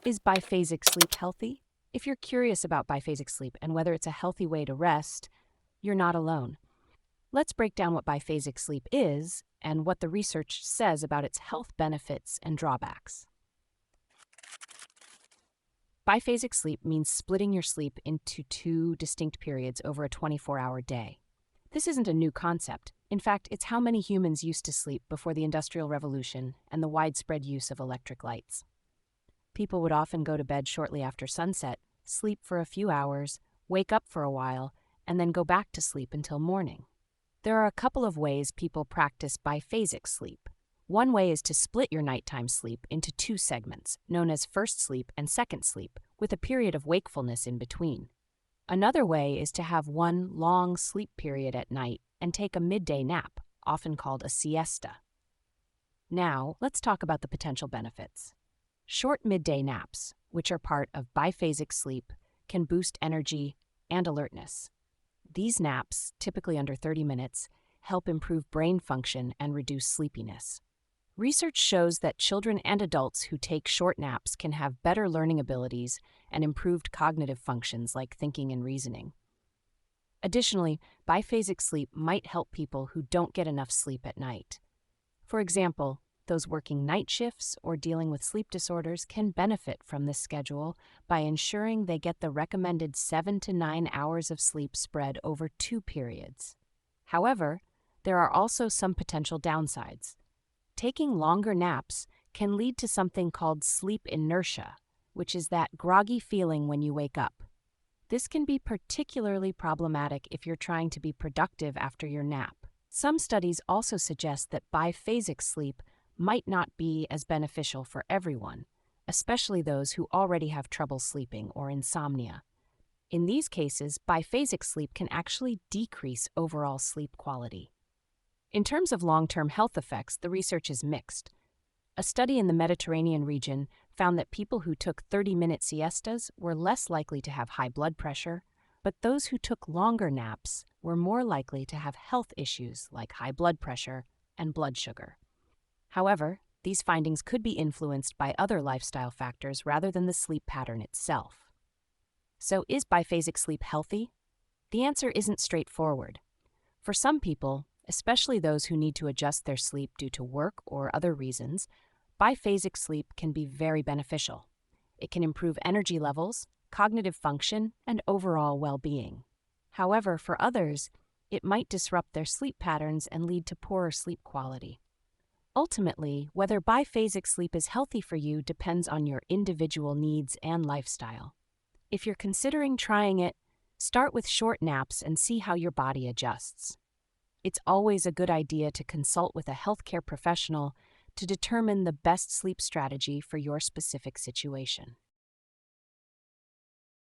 Is biphasic sleep healthy? If you're curious about biphasic sleep and whether it's a healthy way to rest, you're not alone. Let's break down what biphasic sleep is and what the research says about its health benefits and drawbacks. Biphasic sleep means splitting your sleep into two distinct periods over a 24-hour day. This isn't a new concept. In fact, it's how many humans used to sleep before the Industrial Revolution and the widespread use of electric lights. People would often go to bed shortly after sunset, sleep for a few hours, wake up for a while, and then go back to sleep until morning. There are a couple of ways people practice biphasic sleep. One way is to split your nighttime sleep into two segments, known as first sleep and second sleep, with a period of wakefulness in between. Another way is to have one long sleep period at night and take a midday nap, often called a siesta. Now, let's talk about the potential benefits. Short midday naps, which are part of biphasic sleep, can boost energy and alertness. These naps, typically under 30 minutes, help improve brain function and reduce sleepiness. Research shows that children and adults who take short naps can have better learning abilities and improved cognitive functions like thinking and reasoning. Additionally, biphasic sleep might help people who don't get enough sleep at night. For example, those working night shifts or dealing with sleep disorders can benefit from this schedule by ensuring they get the recommended 7 to 9 hours of sleep spread over two periods. However, there are also some potential downsides. Taking longer naps can lead to something called sleep inertia, which is that groggy feeling when you wake up. This can be particularly problematic if you're trying to be productive after your nap. Some studies also suggest that biphasic sleep might not be as beneficial for everyone, especially those who already have trouble sleeping or insomnia. In these cases, biphasic sleep can actually decrease overall sleep quality. In terms of long-term health effects, the research is mixed. A study in the Mediterranean region found that people who took 30-minute siestas were less likely to have high blood pressure, but those who took longer naps were more likely to have health issues like high blood pressure and blood sugar. However, these findings could be influenced by other lifestyle factors rather than the sleep pattern itself. So, is biphasic sleep healthy? The answer isn't straightforward. For some people, especially those who need to adjust their sleep due to work or other reasons, biphasic sleep can be very beneficial. It can improve energy levels, cognitive function, and overall well-being. However, for others, it might disrupt their sleep patterns and lead to poorer sleep quality. Ultimately, whether biphasic sleep is healthy for you depends on your individual needs and lifestyle. If you're considering trying it, start with short naps and see how your body adjusts. It's always a good idea to consult with a healthcare professional to determine the best sleep strategy for your specific situation.